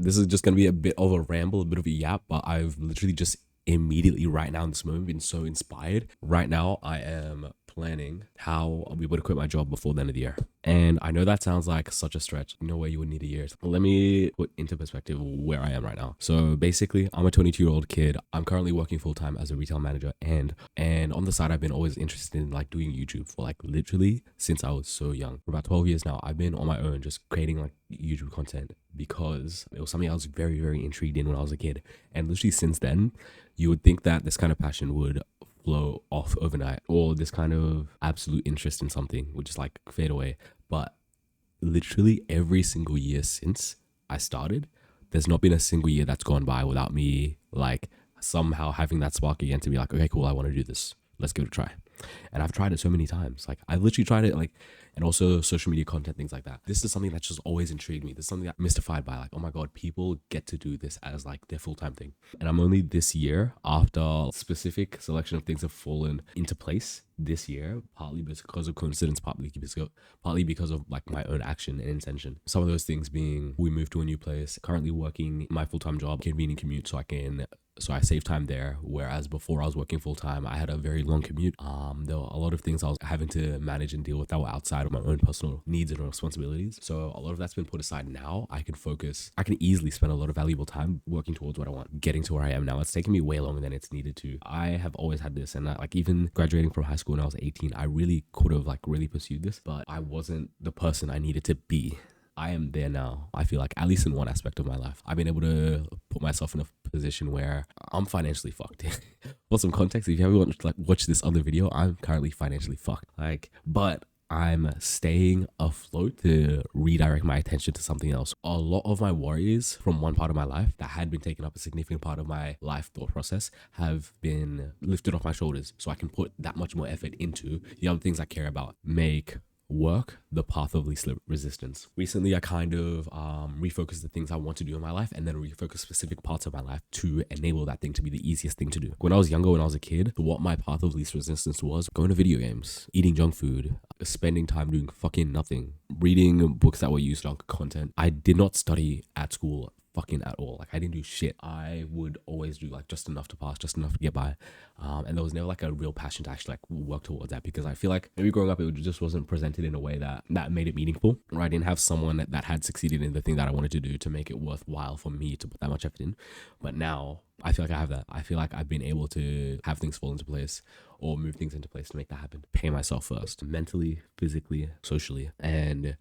this is just going to be a bit of a ramble, a bit of a yap, but I've literally just immediately right now in this moment been so inspired. Right now, I am planning how I'll be able to quit my job before the end of the year. And I know that sounds like such a stretch. No way you would need a year. Let me put into perspective where I am right now. So basically, I'm a 22-year-old kid. I'm currently working full time as a retail manager, and on the side, I've been always interested in like doing YouTube for like literally since I was so young. For about 12 years now, I've been on my own just creating like YouTube content because it was something I was very, very intrigued in when I was a kid. And literally since then, you would think that this kind of passion would flow off overnight, or this kind of absolute interest in something would just like fade away. But literally every single year since I started, there's not been a single year that's gone by without me like somehow having that spark again to be like, okay, cool, I want to do this. Let's give it a try. And I've tried it so many times. Like I've literally tried it like, and also social media content, things like that. This is something that's just always intrigued me. This is something that I'm mystified by, like, oh my God, people get to do this as like their full-time thing. And I'm only this year, after specific selection of things have fallen into place this year, partly because of coincidence, partly because of like my own action and intention. Some of those things being, we moved to a new place, currently working my full-time job, convenient commute, so I save time there. Whereas before I was working full time, I had a very long commute. There were a lot of things I was having to manage and deal with that were outside of my own personal needs and responsibilities. So a lot of that's been put aside. Now I can easily spend a lot of valuable time working towards what I want, getting to where I am now. It's taken me way longer than it's needed to. I have always had this, and like even graduating from high school when I was 18, I really could have like really pursued this, but I wasn't the person I needed to be. I am there now. I feel like, at least in one aspect of my life, I've been able to put myself in a position where I'm financially fucked. For some context, if you haven't watched this other video, I'm currently financially fucked. But I'm staying afloat to redirect my attention to something else. A lot of my worries from one part of my life that had been taking up a significant part of my life thought process have been lifted off my shoulders, so I can put that much more effort into the other things I care about. Make work the path of least resistance. Recently, I kind of refocused the things I want to do in my life, and then refocus specific parts of my life to enable that thing to be the easiest thing to do. When I was younger, when I was a kid, what my path of least resistance was going to video games, eating junk food, spending time doing fucking nothing, reading books that were used on content. I did not study at school fucking at all. Like I didn't do shit. I would always do like just enough to pass, just enough to get by. And there was never like a real passion to actually like work towards that, because I feel like maybe growing up, it just wasn't presented in a way that made it meaningful, or I didn't have someone that had succeeded in the thing that I wanted to do to make it worthwhile for me to put that much effort in. But now I feel like I have that. I feel like I've been able to have things fall into place, or move things into place to make that happen. Pay myself first, mentally, physically, socially, and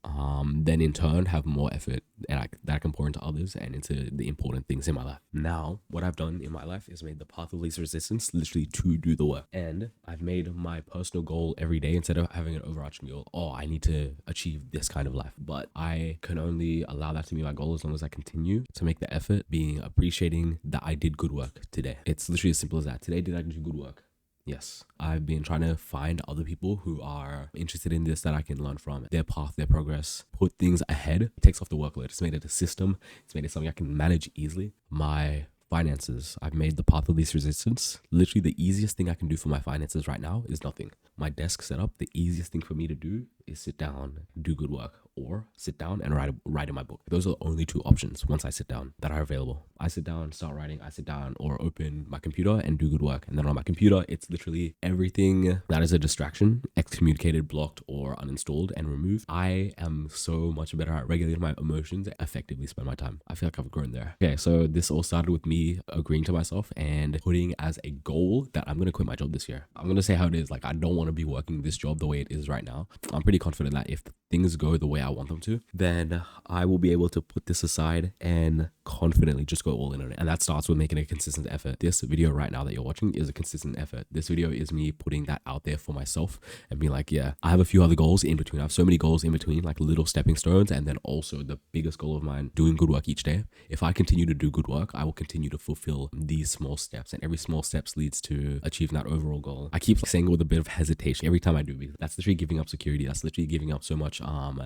then in turn have more effort that I can pour into others and into the important things in my life. Now, what I've done in my life is made the path of least resistance literally to do the work. And I've made my personal goal every day, instead of having an overarching goal, oh, I need to achieve this kind of life. But I can only allow that to be my goal as long as I continue to make the effort, being appreciating that I did good work today. It's literally as simple as that. Today, did I do good work? Yes. I've been trying to find other people who are interested in this that I can learn from, their path, their progress, put things ahead. It takes off the workload. It's made it a system. It's made it something I can manage easily. My finances, I've made the path of least resistance. Literally the easiest thing I can do for my finances right now is nothing. My desk set up, the easiest thing for me to do is sit down, do good work, or sit down and write in my book. Those are the only two options once I sit down that are available. I sit down, start writing, I sit down or open my computer and do good work. And then on my computer, it's literally everything that is a distraction, excommunicated, blocked, or uninstalled and removed. I am so much better at regulating my emotions, effectively spend my time. I feel like I've grown there. Okay, so this all started with me agreeing to myself and putting as a goal that I'm going to quit my job this year. I'm going to say how it is. Like, I don't want to be working this job the way it is right now. I'm pretty confident that if things go the way I want them to, then I will be able to put this aside and confidently just go all in on it. And that starts with making a consistent effort. This video right now that you're watching is a consistent effort. This video is me putting that out there for myself and being like, yeah, I have a few other goals in between. I have so many goals in between, like little stepping stones. And then also the biggest goal of mine, doing good work each day. If I continue to do good work, I will continue to fulfill these small steps, and every small steps leads to achieving that overall goal. I keep saying it with a bit of hesitation every time I do, because that's literally giving up security. That's literally giving up so much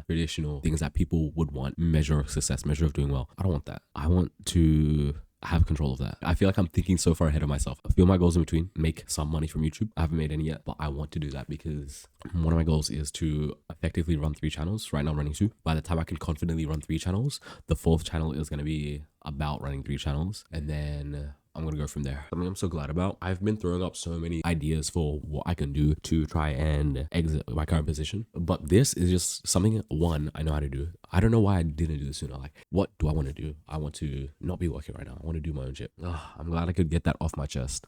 traditional things that people would want, measure of success, measure of doing well. I don't want that. I want to have control of that. I feel like I'm thinking so far ahead of myself. I feel my goals in between, make some money from YouTube. I haven't made any yet, but I want to do that because one of my goals is to effectively run 3 channels. Right now I'm running 2. By the time I can confidently run 3 channels, the 4th channel is going to be about running 3 channels, and then I'm gonna go from there. Something I'm so glad about. I've been throwing up so many ideas for what I can do to try and exit my current position, but this is just something, one, I know how to do. I don't know why I didn't do this sooner. Like, what do I want to do? I want to not be working right now. I want to do my own shit. I'm glad I could get that off my chest.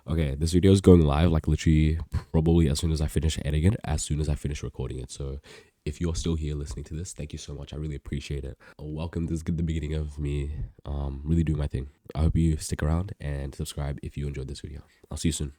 Okay, this video is going live like literally probably as soon as I finish editing it, as soon as I finish recording it. So if you're still here listening to this, thank you so much. I really appreciate it. Welcome. This is the beginning of me really doing my thing. I hope you stick around and subscribe if you enjoyed this video. I'll see you soon.